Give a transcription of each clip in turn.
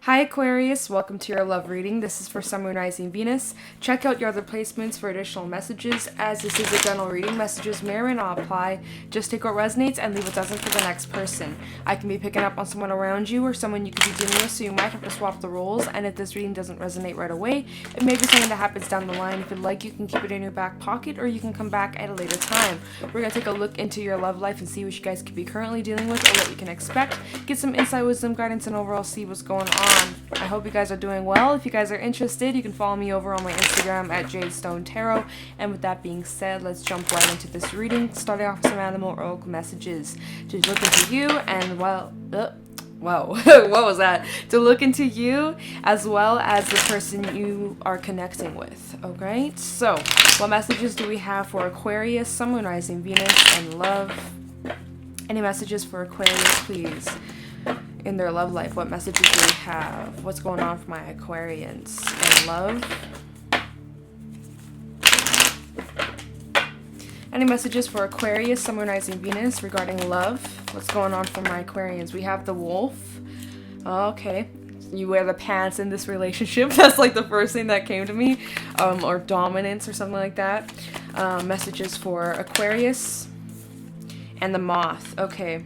Hi Aquarius, welcome to your love reading. This is for Sun, Moon, Rising, Venus. Check out your other placements for additional messages. As this is a general reading, messages may or may not apply. Just take what resonates and leave what doesn't for the next person. I can be picking up on someone around you or someone you could be dealing with, so you might have to swap the roles. And if this reading doesn't resonate right away, it may be something that happens down the line. If you'd like, you can keep it in your back pocket or you can come back at a later time. We're going to take a look into your love life and see what you guys could be currently dealing with or what you can expect. Get some insight, wisdom, guidance, and overall see what's going on. I hope you guys are doing well. If you guys are interested, you can follow me over on my Instagram at JadeStoneTarot. And with that being said, let's jump right into this reading, starting off with some animal oracle messages to look into you and whoa, what was that? To look into you as well as the person you are connecting with. Okay, so what messages do we have for Aquarius, Sun, Moon, Rising, Venus, and love? Any messages for Aquarius, please? In their love life, what messages do we have? What's going on for my Aquarians in love? Any messages for Aquarius, Sun, Moon, Rising, Venus regarding love? What's going on for my Aquarians? We have the wolf. Okay. You wear the pants in this relationship. That's like the first thing that came to me. Or dominance or something like that. Messages for Aquarius and the moth. Okay.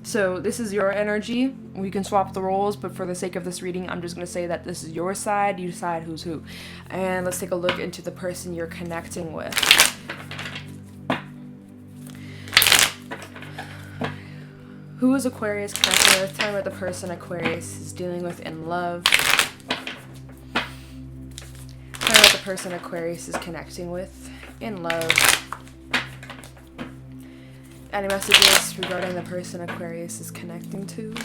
So this is your energy. We can swap the roles, but for the sake of this reading, I'm just going to say that this is your side. You decide who's who. And let's take a look into the person you're connecting with. Who is Aquarius connecting with? Tell me about the person Aquarius is dealing with in love. Tell me about the person Aquarius is connecting with in love. Any messages regarding the person Aquarius is connecting to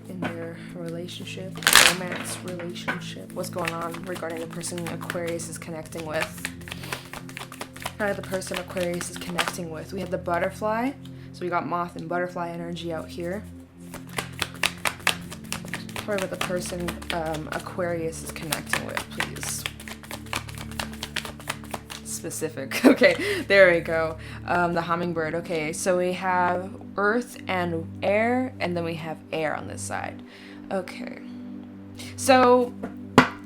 in their relationship, romance relationship? What's going on regarding the person Aquarius is connecting with? Kind of the person Aquarius is connecting with. We have the butterfly. So we got moth and butterfly energy out here. Tell me about the person Aquarius is connecting with, please. Specific. Okay, there we go. The hummingbird. Okay, so we have earth and air, and then we have air on this side. Okay. So,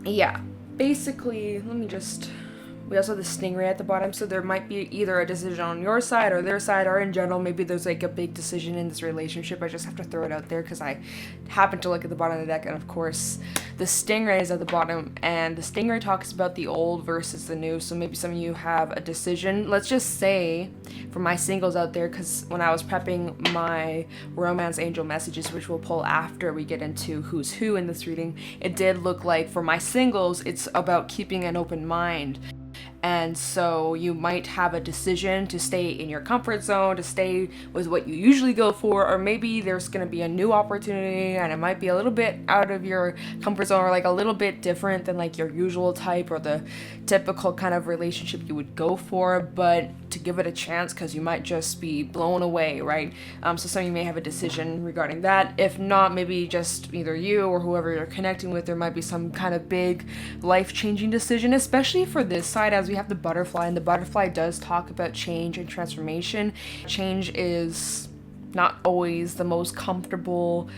yeah. Basically, we also have the stingray at the bottom, so there might be either a decision on your side or their side, or in general, maybe there's like a big decision in this relationship. I just have to throw it out there because I happened to look at the bottom of the deck, and of course, the stingray is at the bottom, and the stingray talks about the old versus the new, so maybe some of you have a decision. Let's just say, for my singles out there, because when I was prepping my romance angel messages, which we'll pull after we get into who's who in this reading, it did look like for my singles, it's about keeping an open mind. And so you might have a decision to stay in your comfort zone, to stay with what you usually go for, or maybe there's going to be a new opportunity and it might be a little bit out of your comfort zone or like a little bit different than like your usual type or the typical kind of relationship you would go for, but to give it a chance because you might just be blown away, right? So some of you may have a decision regarding that. If not, maybe just either you or whoever you're connecting with, there might be some kind of big life-changing decision, especially for this side as we have the butterfly, and the butterfly does talk about change and transformation. Change is not always the most comfortable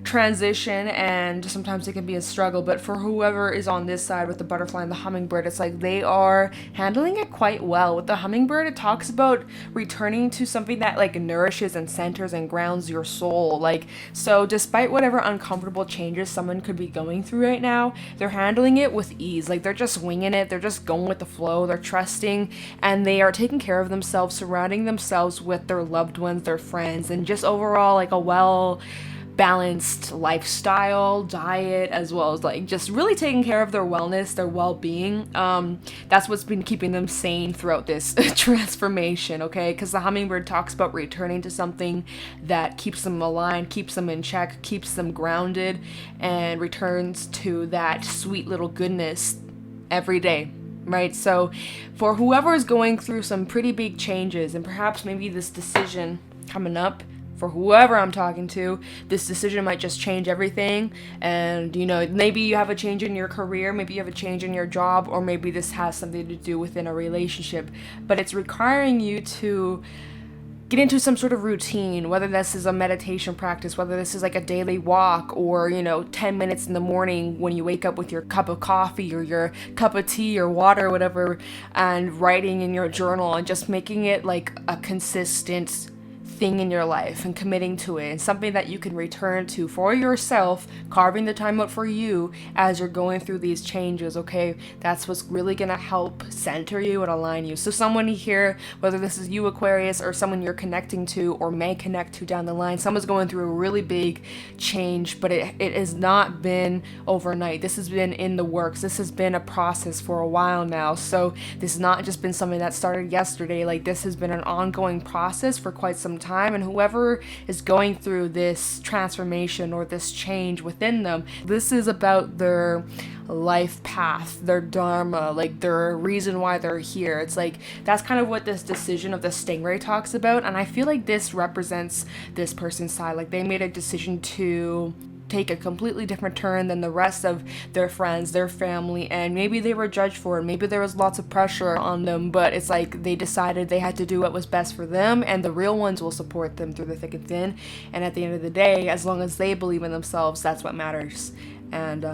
transition, and sometimes it can be a struggle, but for whoever is on this side with the butterfly and the hummingbird, it's like they are handling it quite well. With the hummingbird, it talks about returning to something that like nourishes and centers and grounds your soul. Like, so despite whatever uncomfortable changes someone could be going through right now, they're handling it with ease. Like, they're just winging it, they're just going with the flow, they're trusting, and they are taking care of themselves, surrounding themselves with their loved ones, their friends, and just overall like a well balanced lifestyle, diet, as well as like just really taking care of their wellness, their well-being. That's what's been keeping them sane throughout this transformation, okay? Because the hummingbird talks about returning to something that keeps them aligned, keeps them in check, keeps them grounded, and returns to that sweet little goodness every day. Right? So for whoever is going through some pretty big changes, and perhaps maybe this decision coming up, for whoever I'm talking to, this decision might just change everything. And, you know, maybe you have a change in your career, maybe you have a change in your job, or maybe this has something to do within a relationship. But it's requiring you to get into some sort of routine, whether this is a meditation practice, whether this is like a daily walk, or, 10 minutes in the morning when you wake up with your cup of coffee or your cup of tea or water or whatever, and writing in your journal and just making it like a consistent thing in your life and committing to it, and something that you can return to for yourself, carving the time out for you as you're going through these changes. Okay, that's what's really gonna help center you and align you. So someone here, whether this is you, Aquarius, or someone you're connecting to or may connect to down the line, someone's going through a really big change, but it has not been overnight. This has been in the works. This has been a process for a while now. So this has not just been something that started yesterday. Like, this has been an ongoing process for quite some time, and whoever is going through this transformation or this change within them, this is about their life path, their dharma, like their reason why they're here. It's like, that's kind of what this decision of the stingray talks about, and I feel like this represents this person's side. Like, they made a decision to take a completely different turn than the rest of their friends, their family, and maybe they were judged for it, maybe there was lots of pressure on them, but it's like they decided they had to do what was best for them, and the real ones will support them through the thick and thin. And at the end of the day, as long as they believe in themselves, that's what matters. And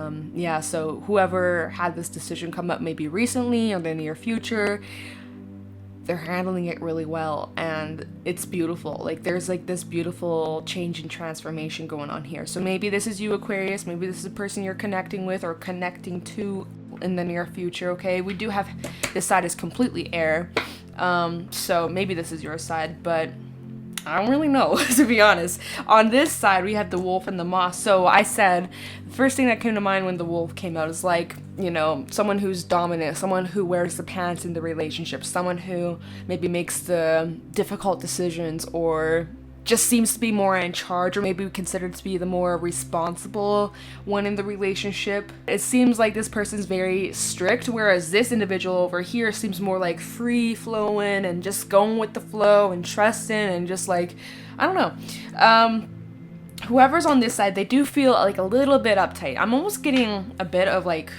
so whoever had this decision come up maybe recently or in the near future, they're handling it really well, and it's beautiful. Like, there's like this beautiful change and transformation going on here. So maybe this is you, Aquarius. Maybe this is a person you're connecting with or connecting to in the near future. Okay, we do have this side is completely air, so maybe this is your side, but I don't really know, to be honest. On this side, we have the wolf and the moss. So I said, the first thing that came to mind when the wolf came out is like, someone who's dominant, someone who wears the pants in the relationship, someone who maybe makes the difficult decisions or just seems to be more in charge, or maybe considered to be the more responsible one in the relationship. It seems like this person's very strict, whereas this individual over here seems more like free flowing and just going with the flow and trusting and just like, I don't know. Whoever's on this side, they do feel like a little bit uptight. I'm almost getting a bit of like,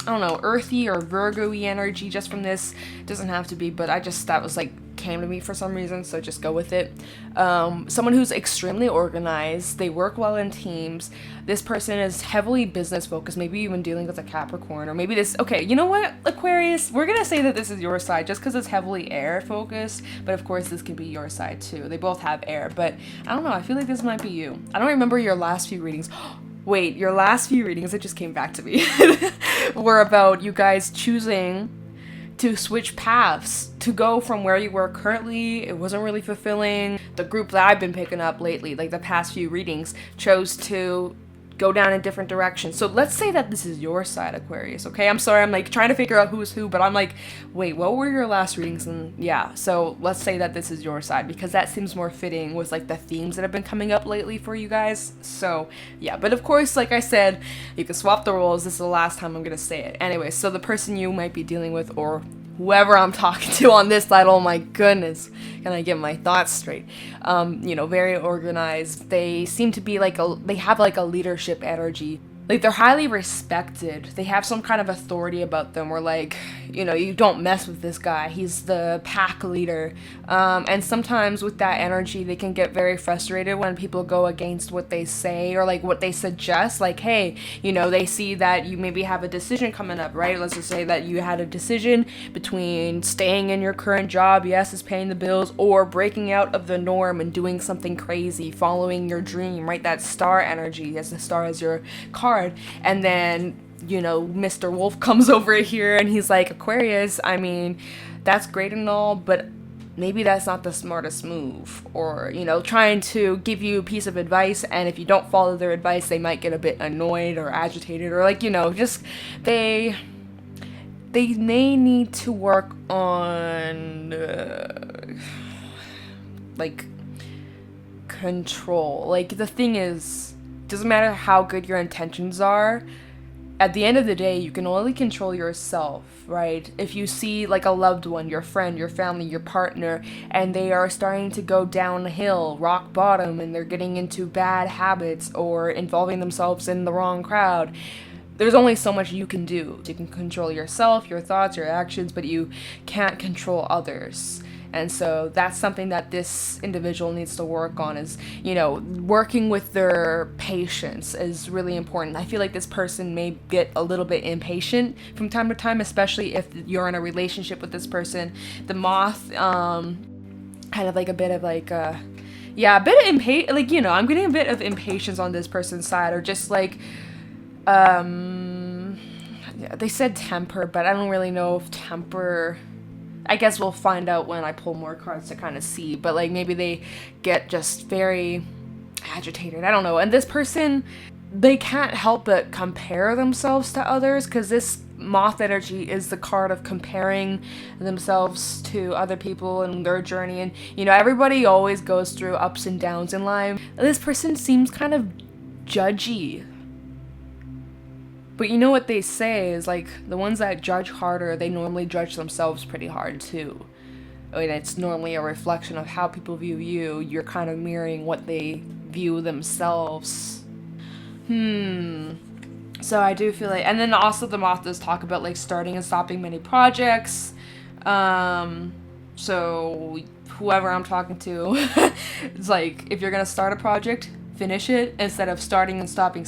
I don't know, earthy or Virgo-y energy just from this. It doesn't have to be, but that was like, came to me for some reason, so just go with it. Someone who's extremely organized, they work well in teams. This person is heavily business focused, maybe even dealing with a Capricorn, or maybe this, okay, you know what, Aquarius, we're gonna say that this is your side just because it's heavily air focused, but of course this can be your side too. They both have air, but I don't know, I feel like this might be you. I don't remember your last few readings. Wait, your last few readings, it just came back to me, were about you guys choosing to switch paths, to go from where you were currently. It wasn't really fulfilling. The group that I've been picking up lately, like the past few readings, chose to go down in different directions. So let's say that this is your side, Aquarius, okay? I'm sorry, I'm like trying to figure out who's who, but I'm like, wait, what were your last readings? And yeah, so let's say that this is your side, because that seems more fitting with like the themes that have been coming up lately for you guys. So yeah, but of course, like I said, you can swap the roles. This is the last time I'm gonna say it. Anyway, so the person you might be dealing with, or whoever I'm talking to on this side, oh my goodness, can I get my thoughts straight? Very organized. They seem to be like they have like a leadership energy. Like, they're highly respected. They have some kind of authority about them, or like, you don't mess with this guy. He's the pack leader. And sometimes with that energy, they can get very frustrated when people go against what they say or like what they suggest. Like, hey, they see that you maybe have a decision coming up, right? Let's just say that you had a decision between staying in your current job, yes, is paying the bills, or breaking out of the norm and doing something crazy, following your dream, right? That star energy, as the star as your card. And then, Mr. Wolf comes over here and he's like, Aquarius, I mean, that's great and all, but maybe that's not the smartest move. Or, trying to give you a piece of advice, and if you don't follow their advice, they might get a bit annoyed or agitated, or like, just they may need to work on like control. Like, the thing is, doesn't matter how good your intentions are, at the end of the day, you can only control yourself, right? If you see like a loved one, your friend, your family, your partner, and they are starting to go downhill, rock bottom, and they're getting into bad habits or involving themselves in the wrong crowd, there's only so much you can do. You can control yourself, your thoughts, your actions, but you can't control others. And so that's something that this individual needs to work on, is, you know, working with their patience is really important. I feel like this person may get a little bit impatient from time to time, especially if you're in a relationship with this person. The moth, kind of like a bit of like, yeah, a bit of like, you know, I'm getting a bit of impatience on this person's side, or just like, yeah, they said temper, but I don't really know if temper, I guess we'll find out when I pull more cards to kind of see, but like maybe they get just very agitated, I don't know. And this person, they can't help but compare themselves to others, because this moth energy is the card of comparing themselves to other people and their journey. And, you know, everybody always goes through ups and downs in life. This person seems kind of judgy. But you know what they say is, like, the ones that judge harder, they normally judge themselves pretty hard too. I mean, it's normally a reflection of how people view you. You're kind of mirroring what they view themselves. So I do feel like, and then also the moth does talk about like starting and stopping many projects. So whoever I'm talking to, it's like, if you're gonna start a project, finish it, instead of starting and stopping,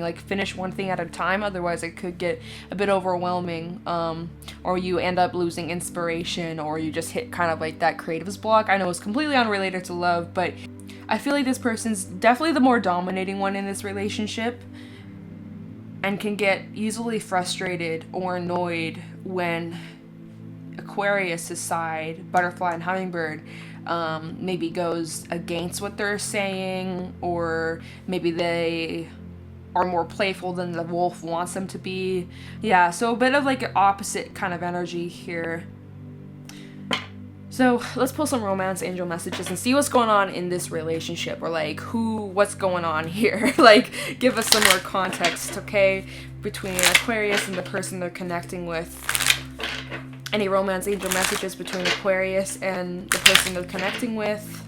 like finish one thing at a time. Otherwise it could get a bit overwhelming, or you end up losing inspiration, or you just hit kind of like that creative's block. I know it's completely unrelated to love, but I feel like this person's definitely the more dominating one in this relationship, and can get easily frustrated or annoyed when Aquarius' side, butterfly and hummingbird, maybe goes against what they're saying, or maybe they are more playful than the wolf wants them to be. Yeah, so a bit of like an opposite kind of energy here. So let's pull some romance angel messages and see what's going on in this relationship, or like what's going on here. Like, give us some more context, okay, between Aquarius and the person they're connecting with. Any romance angel messages between Aquarius and the person they're connecting with.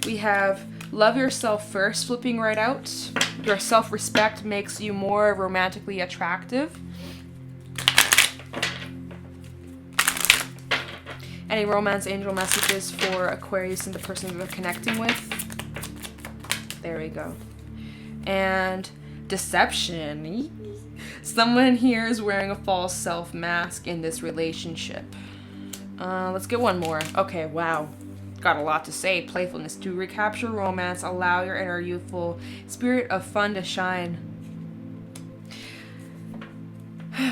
We have love yourself first, flipping right out. Your self-respect makes you more romantically attractive. Any romance angel messages for Aquarius and the person they're connecting with. There we go. And deception. Someone here is wearing a false self mask in this relationship. Let's get one more. Okay, wow. Got a lot to say. Playfulness. To recapture romance, allow your inner youthful spirit of fun to shine.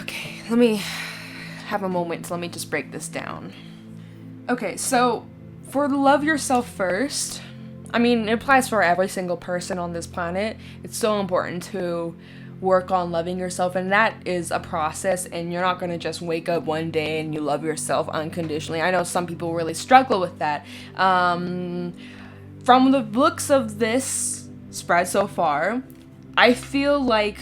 Okay, let me have a moment. Let me just break this down. Okay, so for love yourself first, I mean, it applies for every single person on this planet. It's so important to work on loving yourself, and that is a process, and you're not going to just wake up one day and you love yourself unconditionally. I know some people really struggle with that. From the looks of this spread so far, I feel like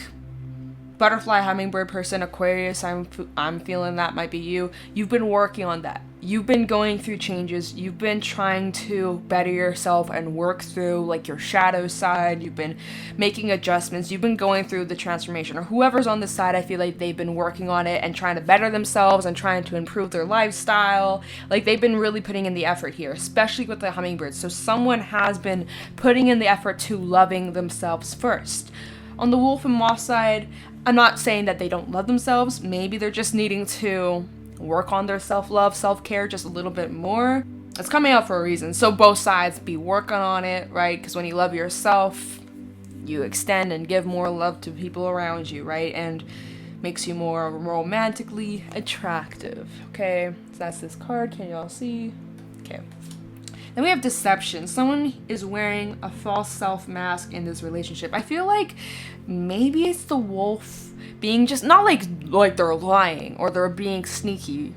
butterfly, hummingbird person, Aquarius, I'm feeling that might be you. You've been working on that. You've been going through changes. You've been trying to better yourself and work through like your shadow side. You've been making adjustments. You've been going through the transformation, or whoever's on this side, I feel like they've been working on it and trying to better themselves and trying to improve their lifestyle. Like, they've been really putting in the effort here, especially with the hummingbirds. So someone has been putting in the effort to loving themselves first. On the wolf and moth side, I'm not saying that they don't love themselves. Maybe they're just needing to work on their self-love, self-care just a little bit more. It's coming out for a reason. So both sides be working on it, right? Because when you love yourself, you extend and give more love to people around you, right? And makes you more romantically attractive. Okay, so that's this card. Can y'all see? Okay. Then we have deception. Someone is wearing a false self mask in this relationship. I feel like maybe it's the wolf being just, not like they're lying or they're being sneaky,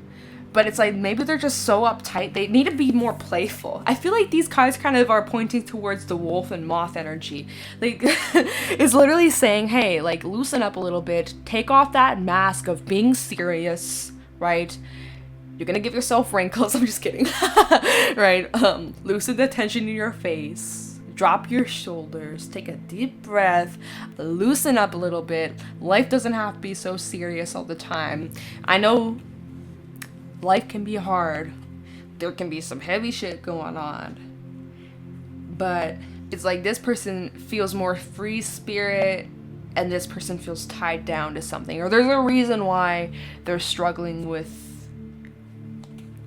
but it's like maybe they're just so uptight. They need to be more playful. I feel like these cards kind of are pointing towards the wolf and moth energy. Like, it's literally saying, hey, like, loosen up a little bit. Take off that mask of being serious, right? You're gonna give yourself wrinkles. I'm just kidding. Right? Loosen the tension in your face. drop your shoulders, take a deep breath, loosen up a little bit. Life doesn't have to be so serious all the time. I know life can be hard. There can be some heavy shit going on. But it's like this person feels more free spirit and this person feels tied down to something. Or there's a reason why they're struggling with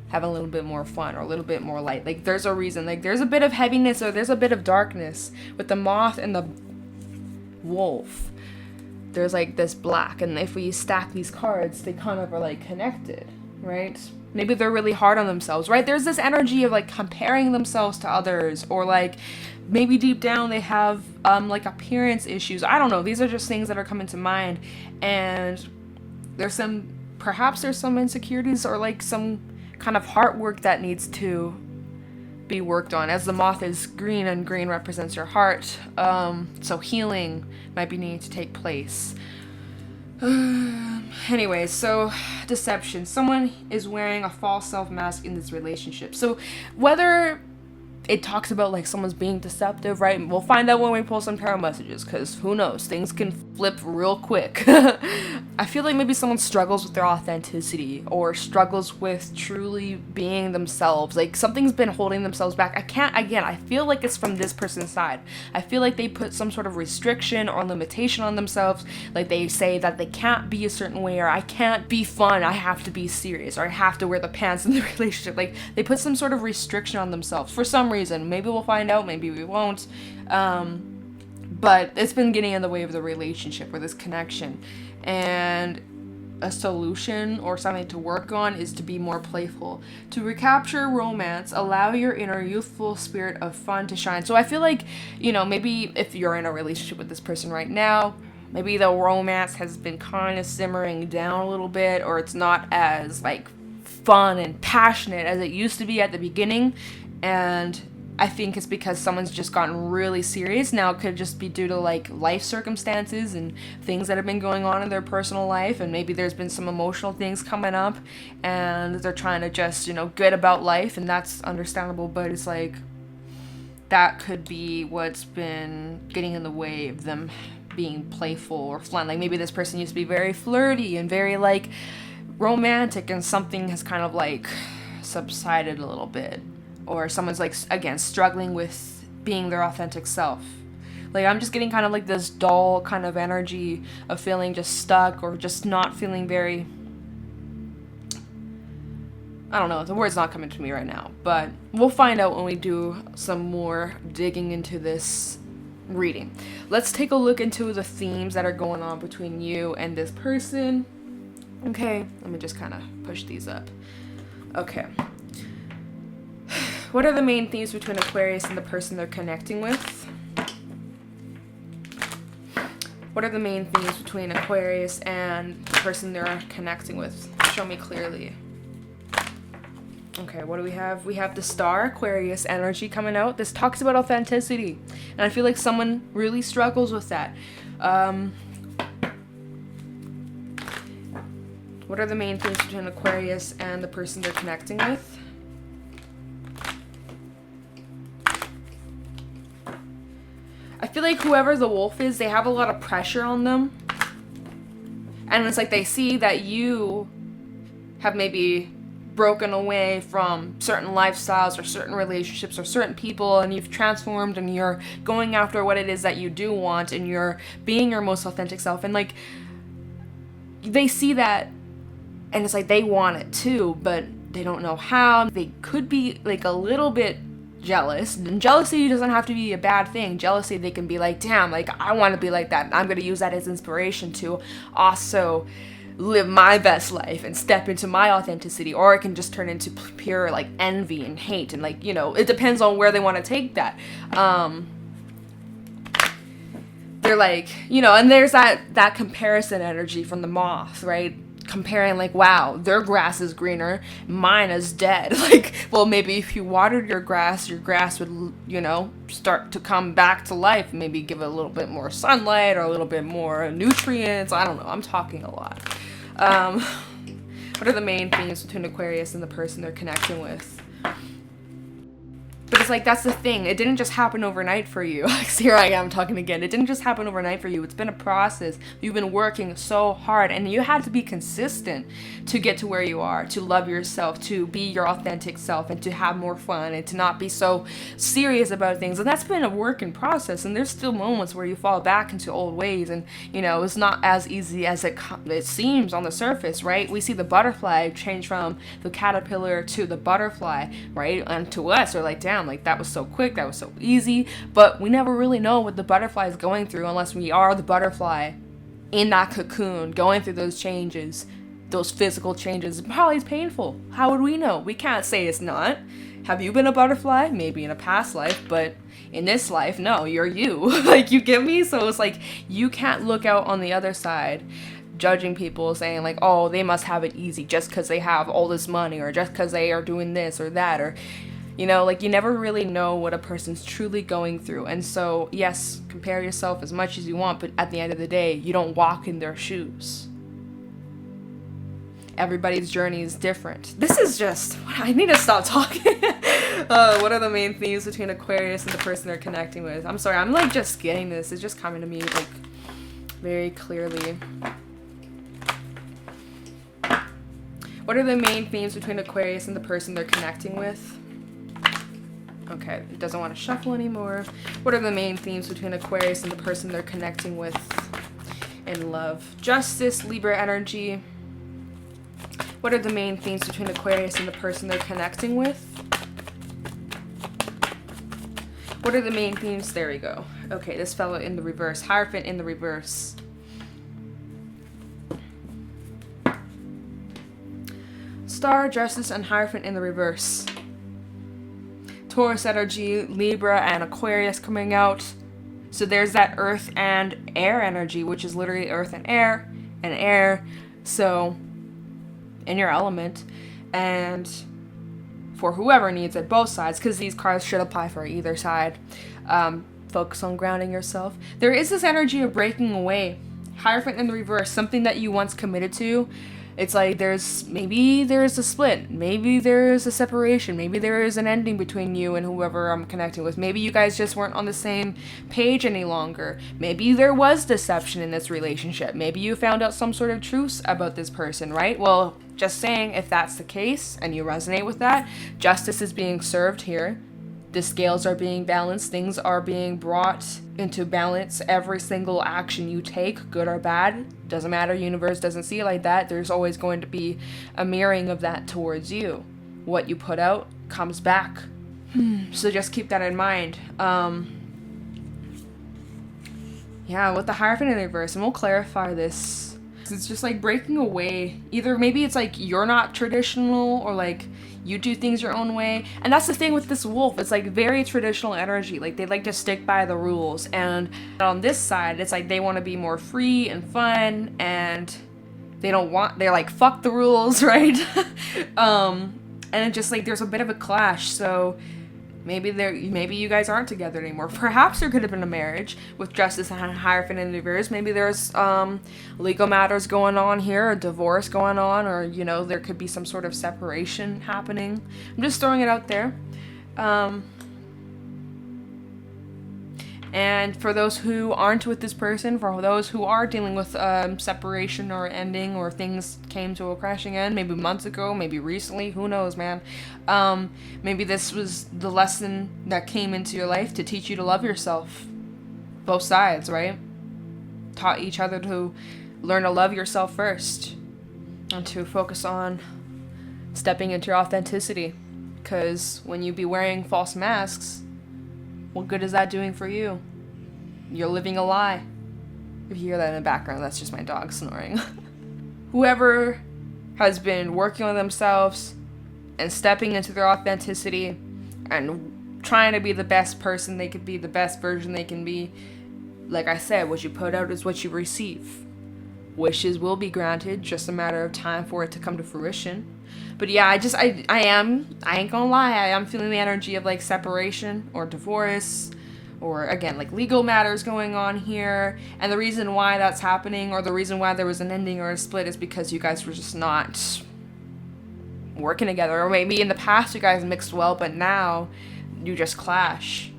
having a little bit more fun or a little bit more light. Like there's a reason. Like there's a bit of heaviness or there's a bit of darkness with the moth and the wolf. There's like this black, and if we stack these cards, they kind of are like connected, right? Maybe they're really hard on themselves, right? There's this energy of like comparing themselves to others, or like maybe deep down they have like appearance issues. I don't know. These are just things that are coming to mind, and perhaps there's some insecurities or like some kind of heart work that needs to be worked on, as the moth is green and green represents your heart. So healing might be needing to take place. Anyway, so deception. Someone is wearing a false self mask in this relationship. So whether it talks about like someone's being deceptive, right? We'll find out when we pull some tarot messages, because who knows, things can flip real quick. I feel like maybe someone struggles with their authenticity or struggles with truly being themselves. Like something's been holding themselves back. I feel like it's from this person's side. I feel like they put some sort of restriction or limitation on themselves. Like they say that they can't be a certain way, or I can't be fun, I have to be serious, or I have to wear the pants in the relationship. Like they put some sort of restriction on themselves for some reason. Maybe we'll find out, maybe we won't. But it's been getting in the way of the relationship or this connection. And a solution or something to work on is to be more playful. To recapture romance, allow your inner youthful spirit of fun to shine. So I feel like, maybe if you're in a relationship with this person right now, maybe the romance has been kind of simmering down a little bit, or it's not as like fun and passionate as it used to be at the beginning. And I think it's because someone's just gotten really serious. Now it could just be due to like life circumstances and things that have been going on in their personal life, and maybe there's been some emotional things coming up and they're trying to just, get about life, and that's understandable. But it's like that could be what's been getting in the way of them being playful or fun. Like maybe this person used to be very flirty and very like romantic, and something has kind of like subsided a little bit. Or someone's like, again, struggling with being their authentic self. Like I'm just getting kind of like this dull kind of energy of feeling just stuck, or just not feeling very, I don't know, the word's not coming to me right now. But we'll find out when we do some more digging into this reading. Let's take a look into the themes that are going on between you and this person. Okay, let me just kind of push these up. Okay. What are the main themes between Aquarius and the person they're connecting with? What are the main themes between Aquarius and the person they're connecting with? Show me clearly. Okay, what do we have? We have the Star, Aquarius energy coming out. This talks about authenticity, and I feel like someone really struggles with that. What are the main themes between Aquarius and the person they're connecting with? I feel like whoever the wolf is, they have a lot of pressure on them. And it's like they see that you have maybe broken away from certain lifestyles or certain relationships or certain people, and you've transformed and you're going after what it is that you do want, and you're being your most authentic self. And like they see that, and it's like they want it too, but they don't know how. They could be like a little bit jealous, and jealousy doesn't have to be a bad thing. Jealousy, they can be like, damn, like I want to be like that, and I'm going to use that as inspiration to also live my best life and step into my authenticity. Or it can just turn into pure like envy and hate, and like, it depends on where they want to take that. They're like, and there's that comparison energy from the moth, right? Comparing like, wow, their grass is greener, mine is dead. Like, well, maybe if you watered your grass would, start to come back to life. Maybe give it a little bit more sunlight or a little bit more nutrients. I don't know. I'm talking a lot. What are the main themes between Aquarius and the person they're connecting with? But because like that's the thing, it didn't just happen overnight for you. Here I am talking again. It didn't just happen overnight for you. It's been a process. You've been working so hard, and you had to be consistent to get to where you are, to love yourself, to be your authentic self, and to have more fun, and to not be so serious about things. And that's been a work in process, and there's still moments where you fall back into old ways, and you know, it's not as easy as it seems on the surface, right? We see the butterfly change from the caterpillar to the butterfly, right? And to us, we're like, damn, like that was so quick, that was so easy. But we never really know what the butterfly is going through unless we are the butterfly in that cocoon, going through those changes, those physical changes. Probably it's painful. How would we know? We can't say it's not. Have you been a butterfly? Maybe in a past life, but in this life, no, you're you. Like, you get me? So it's like, you can't look out on the other side judging people, saying like, oh, they must have it easy just because they have all this money, or just because they are doing this or that, or, you know, like, you never really know what a person's truly going through. And so, yes, compare yourself as much as you want, but at the end of the day, you don't walk in their shoes. Everybody's journey is different. This is just, I need to stop talking. What are the main themes between Aquarius and the person they're connecting with? I'm sorry, I'm like just getting this. It's just coming to me like very clearly. What are the main themes between Aquarius and the person they're connecting with? Okay, it doesn't want to shuffle anymore. What are the main themes between Aquarius and the person they're connecting with in love? Justice, Libra energy. What are the main themes between Aquarius and the person they're connecting with? What are the main themes? There we go. Okay, this fellow in the reverse. Hierophant in the reverse. Star, Justice, and Hierophant in the reverse. Taurus energy, Libra, and Aquarius coming out. So there's that earth and air energy, which is literally earth and air. So, in your element. And for whoever needs it, both sides, because these cards should apply for either side. Focus on grounding yourself. There is this energy of breaking away. Hierophant in the reverse, something that you once committed to. It's like maybe there's a split, maybe there's a separation, maybe there is an ending between you and whoever I'm connecting with. Maybe you guys just weren't on the same page any longer. Maybe there was deception in this relationship. Maybe you found out some sort of truth about this person, right? Well, just saying, if that's the case and you resonate with that, justice is being served here. The scales are being balanced. Things are being brought into balance. Every single action you take, good or bad, doesn't matter. Universe doesn't see it like that. There's always going to be a mirroring of that towards you. What you put out comes back. So just keep that in mind. Yeah, with the Hierophant in reverse, and we'll clarify this. It's just like breaking away. Either maybe it's like you're not traditional, or like you do things your own way. And that's the thing with this wolf. It's like very traditional energy. Like they like to stick by the rules. And on this side, it's like they want to be more free and fun, and they're like, fuck the rules, right? And it just like there's a bit of a clash. So maybe you guys aren't together anymore. Perhaps there could have been a marriage with Justice and Hierophant in reverse. Maybe there's legal matters going on here, a divorce going on, or, you know, there could be some sort of separation happening. I'm just throwing it out there. And for those who aren't with this person, for those who are dealing with separation or ending, or things came to a crashing end, maybe months ago, maybe recently, who knows, man. Maybe this was the lesson that came into your life to teach you to love yourself. Both sides, right? Taught each other to learn to love yourself first, and to focus on stepping into your authenticity. Because when you be wearing false masks, what good is that doing for you? You're living a lie. If you hear that in the background, that's just my dog snoring. Whoever has been working on themselves and stepping into their authenticity and trying to be the best person they could be, the best version they can be, like I said, what you put out is what you receive. Wishes will be granted, just a matter of time for it to come to fruition. But yeah, I ain't gonna lie, I am feeling the energy of like separation or divorce, or again, like legal matters going on here. And the reason why that's happening, or the reason why there was an ending or a split, is because you guys were just not working together. Or maybe in the past you guys mixed well, but now you just clash.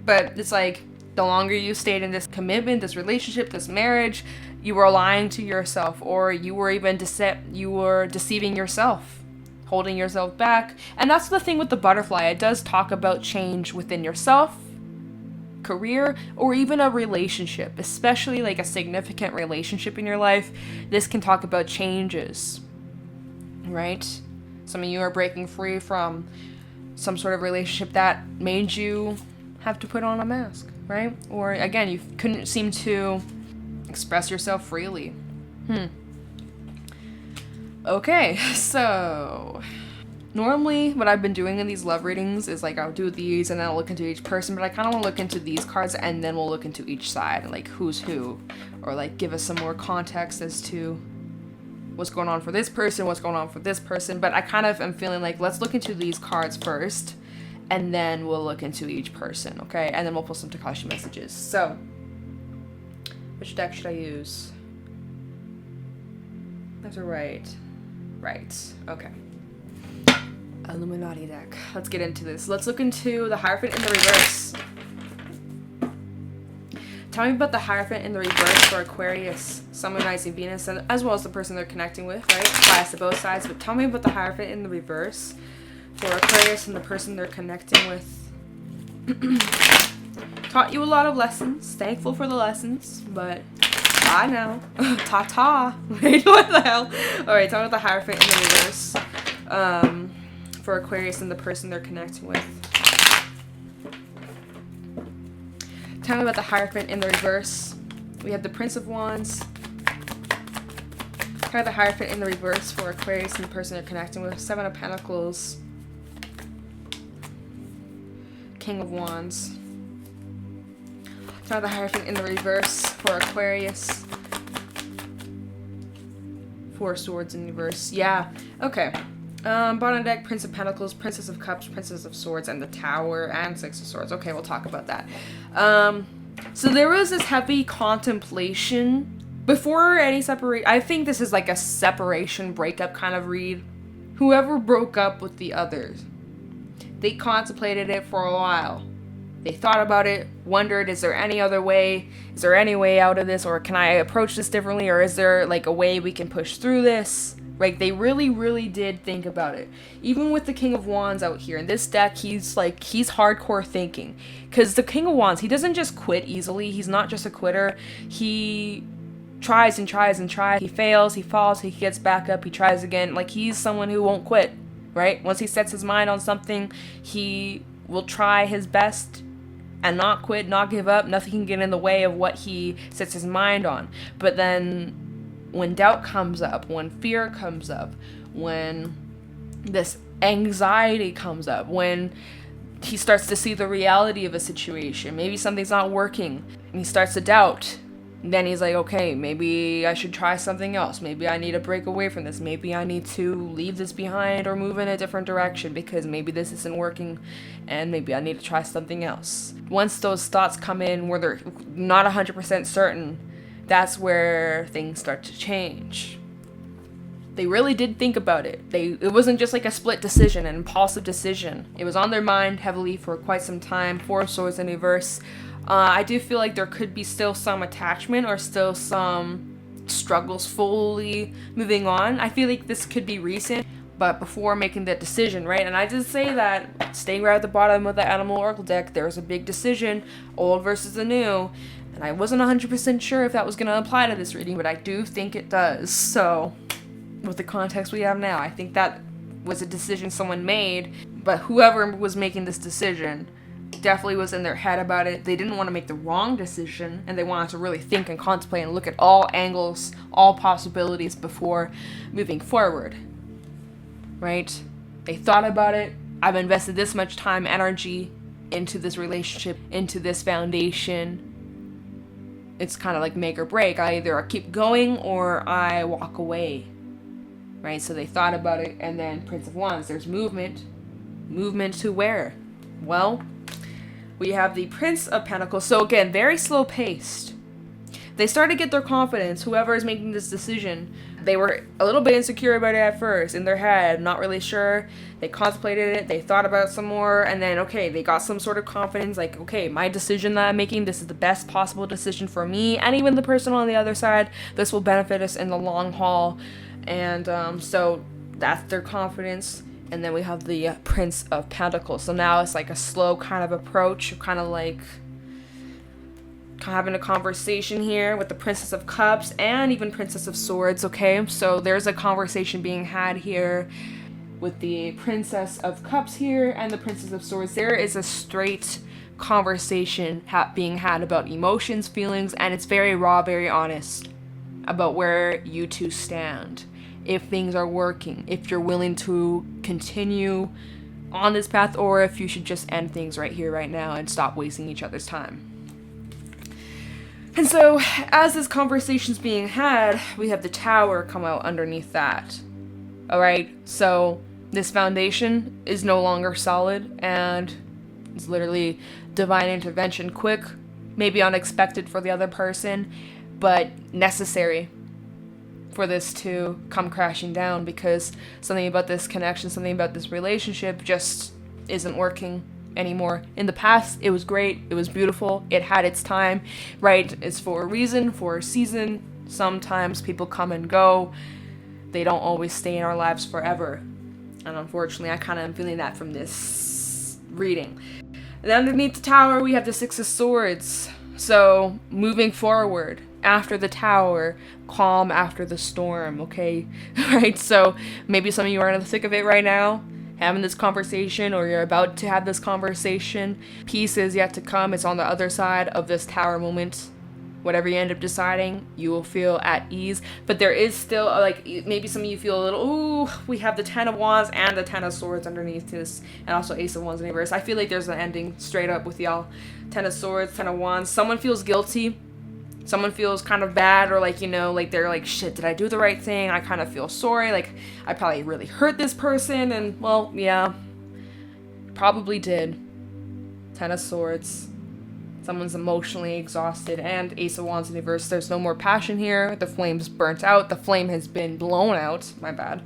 But it's like, the longer you stayed in this commitment, this relationship, this marriage, you were lying to yourself, or you were even deceiving yourself, holding yourself back. And that's the thing with the butterfly. It does talk about change within yourself, career, or even a relationship, especially like a significant relationship in your life. This can talk about changes, right? Some of you are breaking free from some sort of relationship that made you have to put on a mask, right? Or again, you couldn't seem to express yourself freely. Okay, so normally what I've been doing in these love readings is like I'll do these and then I'll look into each person, but I kind of want to look into these cards and then we'll look into each side, like who's who, or like give us some more context as to what's going on for this person, what's going on for this person. But I kind of am feeling like, let's look into these cards first and then we'll look into each person, okay? And then we'll pull some Takashi messages. So, which deck should I use? That's right. Right, okay. Illuminati deck. Let's get into this. Let's look into the Hierophant in the reverse. Tell me about the Hierophant in the reverse for Aquarius, Sun, Moon, Rising, Venus, and as well as the person they're connecting with, right? Bias to both sides, but tell me about the Hierophant in the reverse for Aquarius and the person they're connecting with. Taught you a lot of lessons. Thankful for the lessons, but I know. Ta-ta. Wait, what the hell? Alright, tell me about the Hierophant in the reverse for Aquarius and the person they're connecting with. Tell me about the Hierophant in the reverse. We have the Prince of Wands. Tell me the Hierophant in the reverse for Aquarius and the person they're connecting with. Seven of Pentacles. King of Wands. Tell me the Hierophant in the reverse for Aquarius. Four Swords in reverse. Yeah. Okay. Bottom deck, Prince of Pentacles, Princess of Cups, Princess of Swords, and the Tower, and Six of Swords. Okay, we'll talk about that. So there was this heavy contemplation before any separation. I think this is like a separation, breakup kind of read. Whoever broke up with the others, they contemplated it for a while. They thought about it, wondered, is there any other way? Is there any way out of this? Or can I approach this differently? Or is there like a way we can push through this? Like, they really, really did think about it. Even with the King of Wands out here, in this deck, he's hardcore thinking. Because the King of Wands, he doesn't just quit easily. He's not just a quitter. He tries and tries and tries. He fails, he falls, he gets back up, he tries again. Like, he's someone who won't quit, right? Once he sets his mind on something, he will try his best and not quit, not give up. Nothing can get in the way of what he sets his mind on. But then when doubt comes up, when fear comes up, when this anxiety comes up, when he starts to see the reality of a situation, maybe something's not working, and he starts to doubt, then he's like, okay, maybe I should try something else. Maybe I need to break away from this. Maybe I need to leave this behind or move in a different direction because maybe this isn't working and maybe I need to try something else. Once those thoughts come in where they're not 100% certain, that's where things start to change. They really did think about it. It wasn't just like a split decision, an impulsive decision. It was on their mind heavily for quite some time. Four of Swords in reverse. I do feel like there could be still some attachment or still some struggles fully moving on. I feel like this could be recent, but before making that decision, right? And I did say that, staying right at the bottom of the Animal Oracle deck, there's a big decision, old versus the new. And I wasn't 100% sure if that was going to apply to this reading, but I do think it does. So, with the context we have now, I think that was a decision someone made, but whoever was making this decision definitely was in their head about it. They didn't want to make the wrong decision, and they wanted to really think and contemplate and look at all angles, all possibilities before moving forward, right? They thought about it. I've invested this much time, energy into this relationship, into this foundation. It's kind of like make or break. I either keep going or I walk away, right? So they thought about it, and then Prince of Wands, there's movement. Movement to where? Well, we have the Prince of Pentacles. So again, very slow paced. They start to get their confidence, whoever is making this decision, they were a little bit insecure about it at first in their head, not really sure. They contemplated it, they thought about it some more, and then, okay, they got some sort of confidence, like, okay, my decision that I'm making, this is the best possible decision for me, and even the person on the other side. This will benefit us in the long haul. And so that's their confidence. And then we have the Prince of Pentacles. So now it's like a slow kind of approach, kind of like having a conversation here with the Princess of Cups and even Princess of Swords, okay? So there's a conversation being had here with the Princess of Cups here and the Princess of Swords. There is a straight conversation being had about emotions, feelings, and it's very raw, very honest about where you two stand. If things are working, if you're willing to continue on this path, or if you should just end things right here, right now, and stop wasting each other's time. And so, as this conversation's being had, we have the Tower come out underneath that. Alright, so this foundation is no longer solid, and it's literally divine intervention, quick, maybe unexpected for the other person, but necessary for this to come crashing down, because something about this connection, something about this relationship just isn't working anymore. In the past, it was great, it was beautiful, it had its time, right? It's for a reason, for a season. Sometimes people come and go. They don't always stay in our lives forever. And unfortunately, I kind of am feeling that from this reading. And underneath the Tower, we have the Six of Swords. So, moving forward, after the Tower, calm after the storm, okay? Right? So, maybe some of you are in the thick of it right now, having this conversation, or you're about to have this conversation. Peace is yet to come. It's on the other side of this Tower moment. Whatever you end up deciding, you will feel at ease. But there is still, like, maybe some of you feel a little, ooh, we have the Ten of Wands and the Ten of Swords underneath this, and also Ace of Wands in reverse. I feel like there's an ending straight up with y'all. Ten of Swords, Ten of Wands. Someone feels guilty. Someone feels kind of bad, or like, you know, like they're like, shit, did I do the right thing? I kind of feel sorry, like I probably really hurt this person, and well, yeah, probably did. Ten of Swords. Someone's emotionally exhausted, and Ace of Wands in reverse. There's no more passion here. The flame's burnt out. The flame has been blown out. My bad.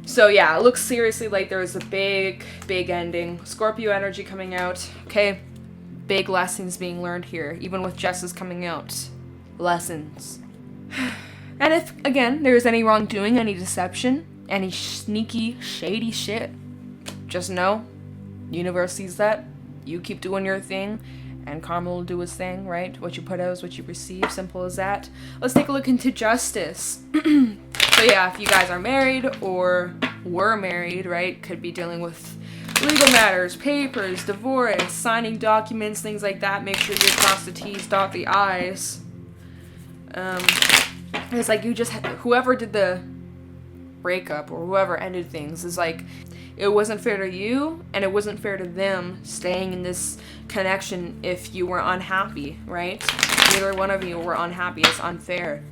So yeah, it looks seriously like there's a big, big ending. Scorpio energy coming out. Okay. Big lessons being learned here, even with Justice coming out. Lessons. And if, again, there's any wrongdoing, any deception, any sneaky, shady shit, just know, universe sees that. You keep doing your thing, and karma will do its thing, right? What you put out is what you receive. Simple as that. Let's take a look into Justice. So yeah, if you guys are married or were married, right, could be dealing with legal matters, papers, divorce, signing documents, things like that. Make sure you cross the T's, dot the I's. It's like you just, whoever did the breakup or whoever ended things is like, it wasn't fair to you and it wasn't fair to them staying in this connection if you were unhappy, right? Neither one of you were unhappy. It's unfair.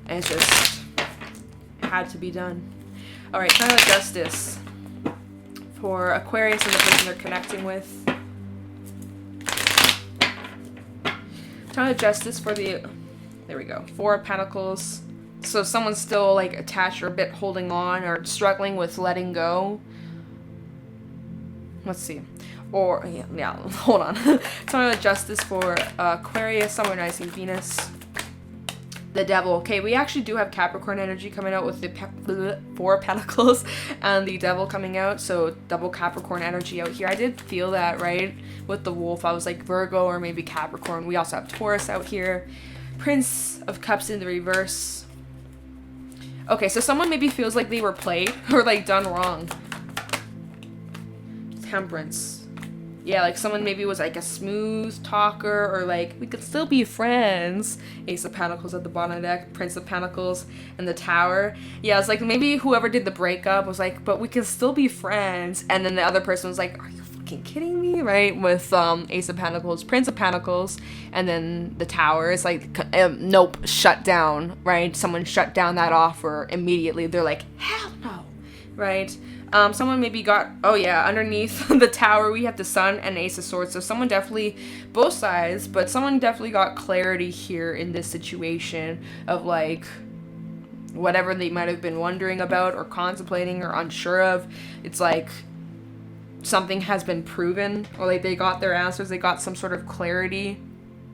And it's just, it had to be done. Alright, Tower of Justice. For Aquarius and the person they're connecting with. Tower of Justice for the, there we go, Four of Pentacles. So someone's still like attached or a bit holding on or struggling with letting go. Let's see. Or, yeah, hold on. Tower of Justice for Aquarius, someone rising Venus. The Devil. Okay, we actually do have Capricorn energy coming out with the Four of Pentacles and the Devil coming out. So double Capricorn energy out here. I did feel that, right? With the Wolf, I was like Virgo or maybe Capricorn. We also have Taurus out here. Prince of Cups in the reverse. Okay, so someone maybe feels like they were played or like done wrong. Temperance. Yeah, like someone maybe was like a smooth talker or like, we could still be friends. Ace of Pentacles at the bottom of the deck, Prince of Pentacles, and the Tower. Yeah, it's like maybe whoever did the breakup was like, but we can still be friends. And then the other person was like, are you fucking kidding me? Right? With Ace of Pentacles, Prince of Pentacles, and then the Tower. It's like, nope, shut down, right? Someone shut down that offer immediately. They're like, hell no, right? Someone maybe got, oh yeah, underneath the Tower, we have the Sun and Ace of Swords. So someone definitely, both sides, but someone definitely got clarity here in this situation of like, whatever they might have been wondering about or contemplating or unsure of. It's like something has been proven, or like they got their answers, they got some sort of clarity,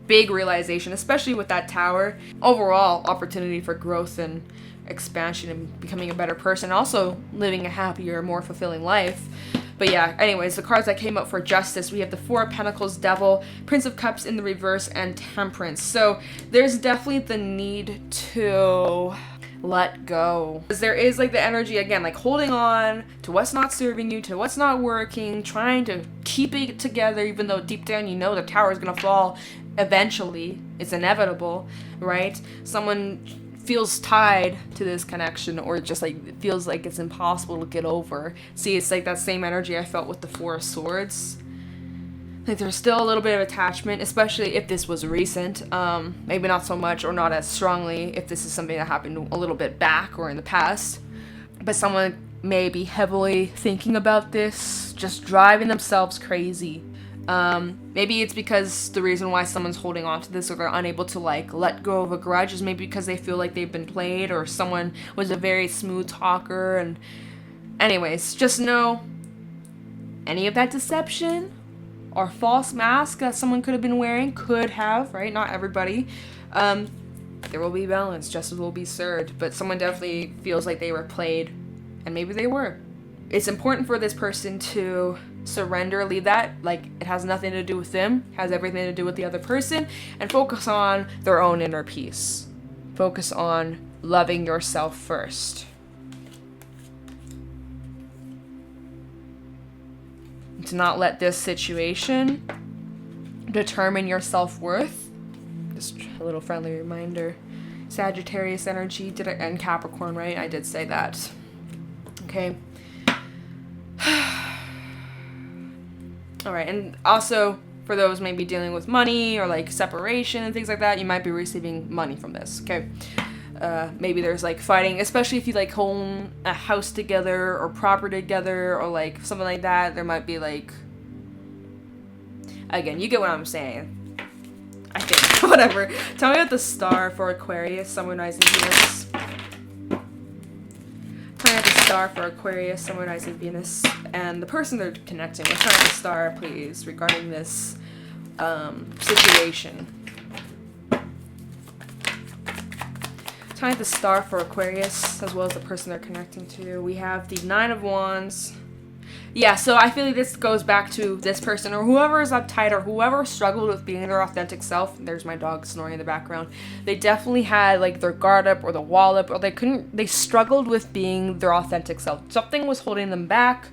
big realization, especially with that tower. Overall opportunity for growth and expansion and becoming a better person, also living a happier, more fulfilling life. But yeah, anyways, the cards that came up for justice, we have the Four of Pentacles, Devil, Prince of Cups in the reverse, and Temperance. So there's definitely the need to let go. Because there is like the energy, again, like holding on to what's not serving you, to what's not working, trying to keep it together, even though deep down you know the tower is going to fall eventually. It's inevitable, right? Someone feels tied to this connection, or just like feels like it's impossible to get over. See, it's like that same energy I felt with the Four of Swords. Like there's still a little bit of attachment, especially if this was recent. Maybe not so much or not as strongly if this is something that happened a little bit back or in the past. But someone may be heavily thinking about this, just driving themselves crazy. Maybe it's because the reason why someone's holding on to this or they're unable to like let go of a grudge is maybe because they feel like they've been played, or someone was a very smooth talker. And anyways, just know any of that deception or false mask that someone could have been wearing, could have, right? Not everybody. There will be balance, justice will be served, but someone definitely feels like they were played, and maybe they were. It's important for this person to surrender, leave that, like it has nothing to do with them, has everything to do with the other person, and focus on their own inner peace. Focus on loving yourself first. To not let this situation determine your self-worth. Just a little friendly reminder. Sagittarius energy, and Capricorn, right? I did say that. Okay. Alright, and also for those maybe dealing with money or like separation and things like that, you might be receiving money from this, okay? Maybe there's like fighting, especially if you like own a house together or property together or like something like that. There might be like, again, you get what I'm saying, I think. Whatever. Tell me about the star for Aquarius, Sun, Moon, Rising, Venus. Tell me about the star for Aquarius, Sun, Moon, Rising, Venus, and the person they're connecting with. Tell me about the star, please, regarding this situation. Tell me the star for Aquarius, as well as the person they're connecting to. We have the Nine of Wands. Yeah, so I feel like this goes back to this person, or whoever is uptight, or whoever struggled with being their authentic self. There's my dog snoring in the background. They definitely had like their guard up or the wall up, or they struggled with being their authentic self. Something was holding them back,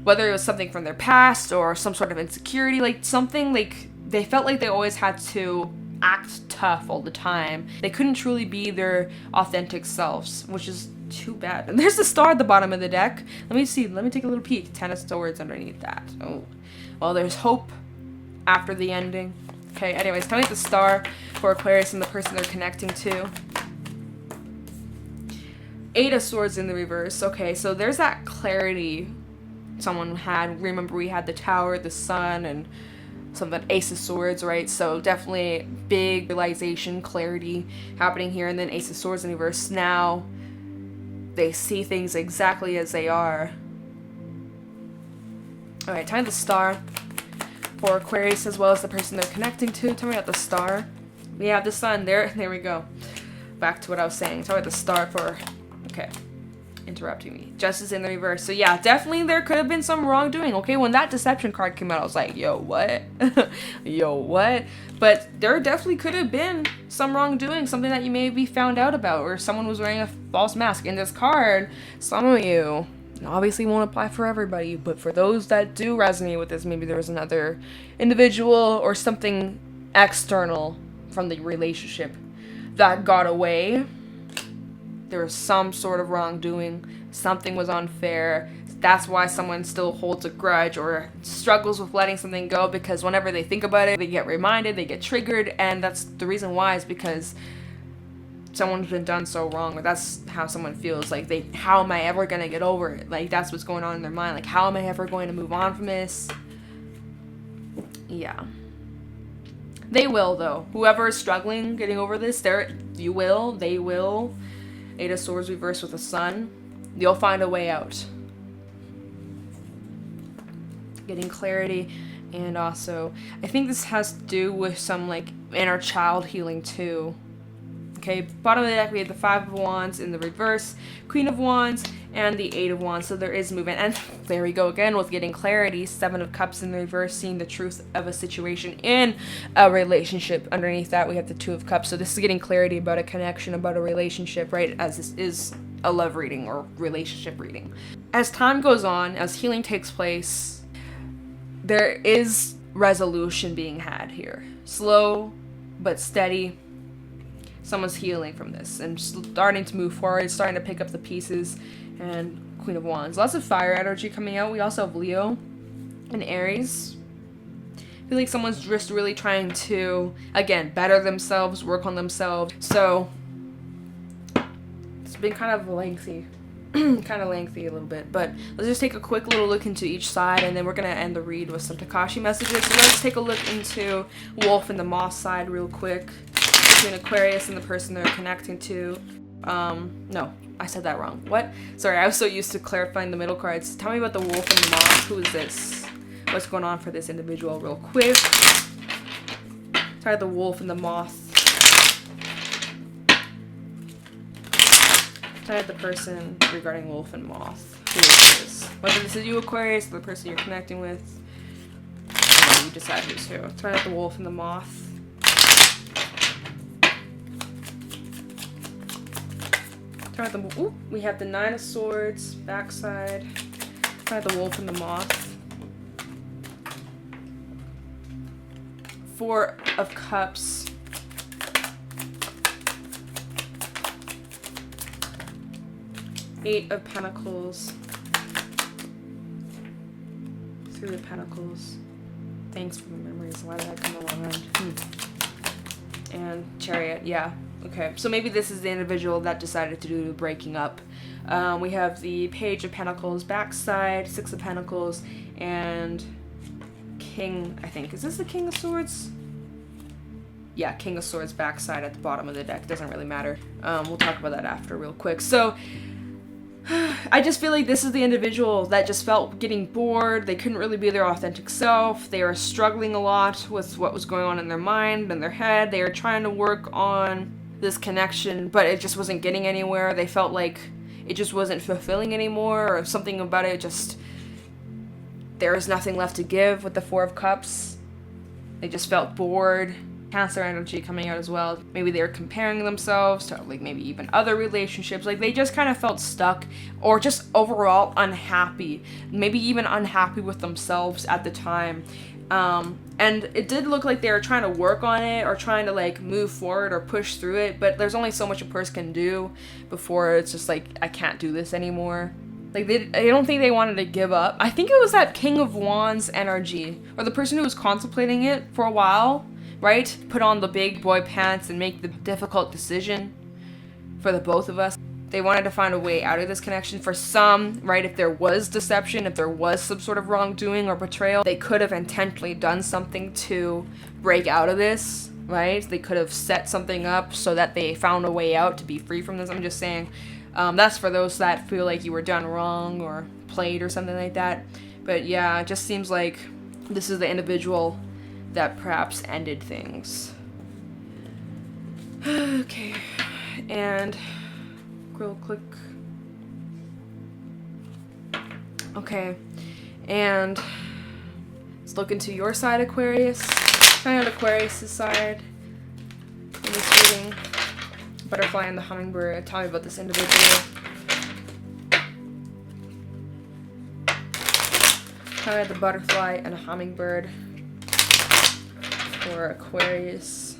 whether it was something from their past or some sort of insecurity, like something like they felt like they always had to act tough all the time. They couldn't truly be their authentic selves, which is too bad. And there's the star at the bottom of the deck. Let me see. Let me take a little peek. Ten of Swords underneath that. Oh, well, there's hope after the ending. Okay, anyways, tell me the star for Aquarius and the person they're connecting to. Eight of Swords in the reverse. Okay, so there's that clarity someone had. Remember, we had the Tower, the Sun, and something, Ace of Swords, right? So definitely big realization, clarity happening here. And then Ace of Swords in reverse. Now they see things exactly as they are. All right, time the star for Aquarius, as well as the person they're connecting to. Tell me about the star. We have the Sun. There we go. Back to what I was saying. Tell me about the star for, okay, interrupting me. Justice in the reverse. So yeah, definitely there could have been some wrongdoing. Okay, when that deception card came out, I was like, yo, what? Yo, what? But there definitely could have been some wrongdoing, something that you maybe found out about, or someone was wearing a false mask. In this card, some of you, obviously won't apply for everybody, but for those that do resonate with this, maybe there was another individual or something external from the relationship that got away. There was some sort of wrongdoing, something was unfair. That's why someone still holds a grudge or struggles with letting something go, because whenever they think about it, they get reminded, they get triggered, and that's the reason why, is because someone's been done so wrong, or that's how someone feels. Like, how am I ever gonna get over it? Like, that's what's going on in their mind. Like, how am I ever going to move on from this? Yeah. They will, though. Whoever is struggling getting over this, they will. Eight of Swords reversed with the Sun. You'll find a way out. Getting clarity. And also, I think this has to do with some, like, inner child healing, too. Okay, bottom of the deck, we have the Five of Wands in the reverse, Queen of Wands, and the Eight of Wands. So there is movement. And there we go again with getting clarity. Seven of Cups in the reverse, seeing the truth of a situation in a relationship. Underneath that, we have the Two of Cups. So this is getting clarity about a connection, about a relationship, right? As this is a love reading or relationship reading. As time goes on, as healing takes place, there is resolution being had here. Slow, but steady. Someone's healing from this and starting to move forward, starting to pick up the pieces. And Queen of Wands. Lots of fire energy coming out. We also have Leo and Aries. I feel like someone's just really trying to, again, better themselves, work on themselves. So, it's been kind of lengthy. Kind of lengthy a little bit, but let's just take a quick little look into each side, and then we're going to end the read with some Takashi messages. So let's take a look into Wolf and the Moth side real quick, between Aquarius and the person they're connecting to. No, I said that wrong. What? Sorry, I was so used to clarifying the middle cards. Tell me about the Wolf and the Moth. Who is this? What's going on for this individual real quick? Try the Wolf and the Moth. Try the person regarding Wolf and Moth. Who is this? Whether this is you, Aquarius, or the person you're connecting with, you decide who's who. Try out the Wolf and the Moth. Try out the. Ooh, we have the Nine of Swords backside. Try out the Wolf and the Moth. Four of Cups. Eight of Pentacles. Three of Pentacles. Thanks for the memories. Why did I come around? And Chariot. Yeah. Okay. So maybe this is the individual that decided to do the breaking up. We have the Page of Pentacles backside, Six of Pentacles, and King, I think. Is this the King of Swords? Yeah, King of Swords backside at the bottom of the deck. Doesn't really matter. We'll talk about that after real quick. So, I just feel like this is the individual that just felt getting bored. They couldn't really be their authentic self. They were struggling a lot with what was going on in their mind and their head. They were trying to work on this connection, but it just wasn't getting anywhere. They felt like it just wasn't fulfilling anymore, or something about it just, there was nothing left to give with the Four of Cups. They just felt bored. Cancer energy coming out as well. Maybe they were comparing themselves to, like, maybe even other relationships. Like, they just kind of felt stuck, or just overall unhappy. Maybe even unhappy with themselves at the time. And it did look like they were trying to work on it, or trying to, like, move forward or push through it, but there's only so much a person can do before it's just like, I can't do this anymore. Like, I don't think they wanted to give up. I think it was that King of Wands energy, or the person who was contemplating it for a while, right? Put on the big boy pants and make the difficult decision for the both of us. They wanted to find a way out of this connection. For some, right, if there was deception, if there was some sort of wrongdoing or betrayal, they could have intentionally done something to break out of this, right? They could have set something up so that they found a way out to be free from this. I'm just saying, that's for those that feel like you were done wrong or played or something like that. But yeah, it just seems like this is the individual that perhaps ended things. Okay, and Gruhl click. Okay, and let's look into your side, Aquarius. Find out Aquarius' side in this reading. Butterfly and the hummingbird. Tell me about this individual. Tell me the butterfly and a hummingbird for Aquarius.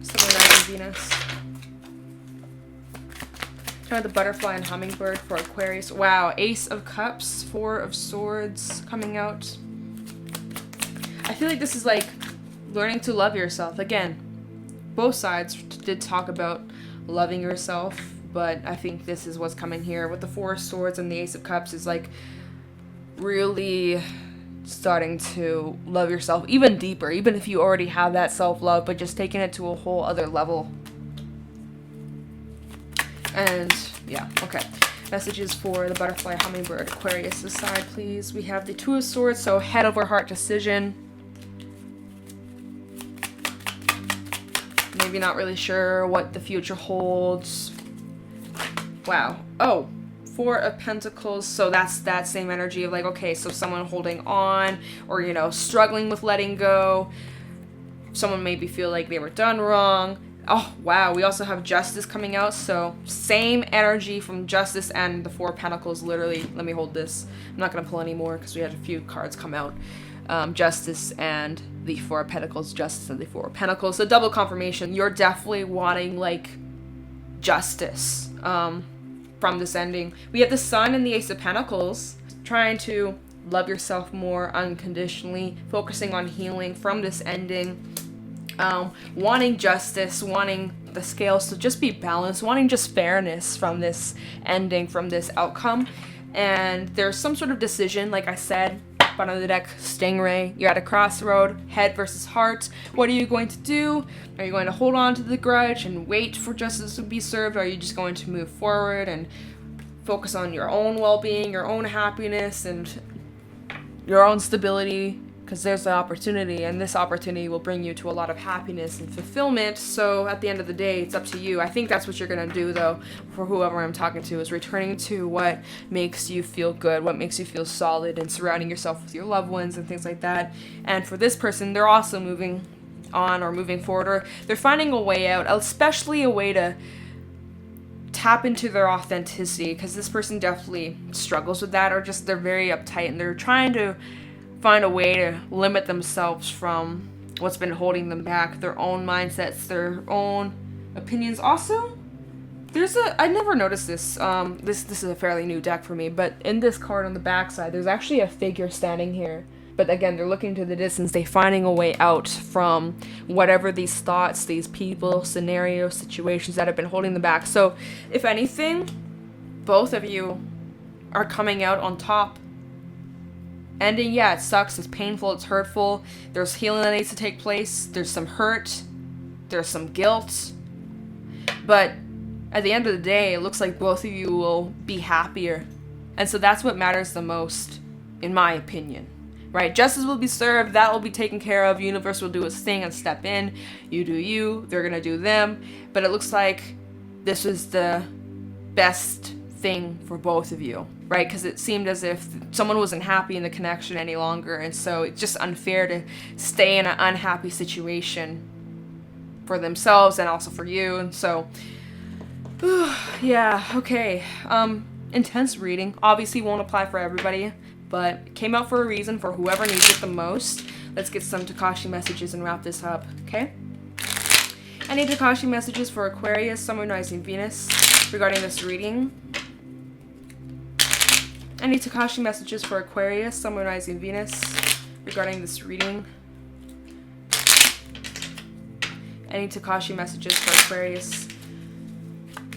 Sun, Venus. Try the butterfly and hummingbird for Aquarius. Wow, Ace of Cups, Four of Swords coming out. I feel like this is like learning to love yourself. Again, both sides did talk about loving yourself, but I think this is what's coming here with the Four of Swords and the Ace of Cups is like really starting to love yourself even deeper, even if you already have that self-love, but just taking it to a whole other level. And Yeah, okay. Messages for the butterfly, hummingbird, Aquarius this side, please. We have the Two of Swords, so head over heart decision. Maybe not really sure what the future holds. Wow. Oh, Four of Pentacles. So that's that same energy of like, okay, so someone holding on or, you know, struggling with letting go. Someone maybe feel like they were done wrong. Oh, wow. We also have Justice coming out. So same energy from Justice and the Four of Pentacles. Literally, let me hold this. I'm not going to pull any more because we had a few cards come out. Justice and the Four of Pentacles. Justice and the Four of Pentacles. So double confirmation. You're definitely wanting like justice from this ending. We have the Sun and the Ace of Pentacles. Trying to love yourself more unconditionally. Focusing on healing from this ending. Wanting justice, wanting the scales to just be balanced, wanting just fairness from this ending, from this outcome. And there's some sort of decision, like I said, bottom of the deck, Stingray. You're at a crossroad, head versus heart. What are you going to do? Are you going to hold on to the grudge and wait for justice to be served? Or are you just going to move forward and focus on your own well-being, your own happiness, and your own stability? Because there's an opportunity, and this opportunity will bring you to a lot of happiness and fulfillment. So at the end of the day, it's up to you. I think that's what you're going to do, though, for whoever I'm talking to, is returning to what makes you feel good, what makes you feel solid, and surrounding yourself with your loved ones and things like that. And for this person, they're also moving on or moving forward, or they're finding a way out, especially a way to tap into their authenticity, because this person definitely struggles with that, or just they're very uptight and they're trying to find a way to limit themselves from what's been holding them back, their own mindsets, their own opinions. Also, I never noticed this, this is a fairly new deck for me, but in this card on the backside, there's actually a figure standing here. But again, they're looking to the distance, they're finding a way out from whatever these thoughts, these people, scenarios, situations that have been holding them back. So, if anything, both of you are coming out on top. Ending, yeah, it sucks, it's painful, it's hurtful, there's healing that needs to take place, there's some hurt, there's some guilt, but at the end of the day, it looks like both of you will be happier, and so that's what matters the most, in my opinion, right? Justice will be served, that will be taken care of, universe will do its thing and step in, you do you, they're gonna do them, but it looks like this was the best thing for both of you, right? Because it seemed as if someone wasn't happy in the connection any longer, and so it's just unfair to stay in an unhappy situation for themselves and also for you. And so yeah, okay, intense reading, obviously won't apply for everybody, but it came out for a reason, for whoever needs it the most. Let's get some Takashi messages and wrap this up, okay? I need Takashi messages for Aquarius, Sun, Moon, Rising, Venus regarding this reading. I need Takashi messages for Aquarius, Sun, Moon, Rising, Venus regarding this reading. I need Takashi messages for Aquarius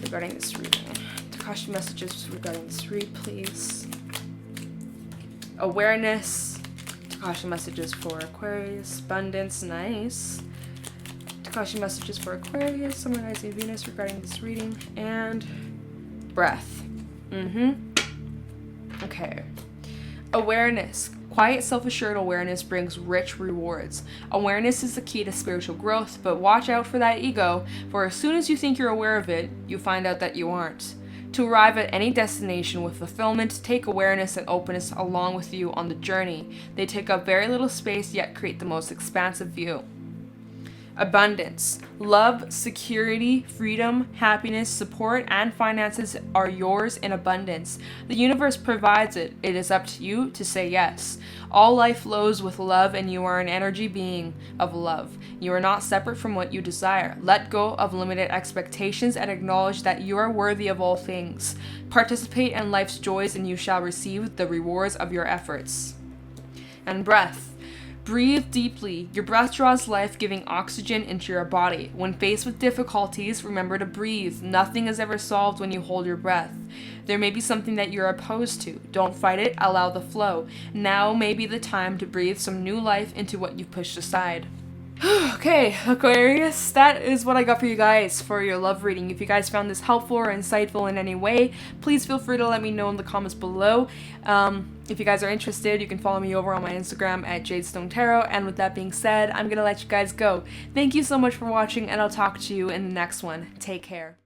regarding this reading. Takashi messages regarding this read, please. Awareness. Takashi messages for Aquarius. Abundance, nice. Takashi messages for Aquarius, Sun, Moon, Rising, Venus regarding this reading. And breath. Okay. Awareness. Quiet, self-assured awareness brings rich rewards. Awareness is the key to spiritual growth, but watch out for that ego, for as soon as you think you're aware of it, you find out that you aren't. To arrive at any destination with fulfillment, take awareness and openness along with you on the journey. They take up very little space, yet create the most expansive view. Abundance. Love, security, freedom, happiness, support, and finances are yours in abundance. The universe provides it. It is up to you to say yes. All life flows with love, and you are an energy being of love. You are not separate from what you desire. Let go of limited expectations and acknowledge that you are worthy of all things. Participate in life's joys, and you shall receive the rewards of your efforts. And breath. Breathe deeply. Your breath draws life, giving oxygen into your body. When faced with difficulties, remember to breathe. Nothing is ever solved when you hold your breath. There may be something that you're opposed to. Don't fight it, allow the flow. Now may be the time to breathe some new life into what you pushed aside. Okay, Aquarius, that is what I got for you guys for your love reading. If you guys found this helpful or insightful in any way, please feel free to let me know in the comments below. If you guys are interested, you can follow me over on my Instagram at JadeStoneTarot. And with that being said, I'm gonna let you guys go. Thank you so much for watching, and I'll talk to you in the next one. Take care.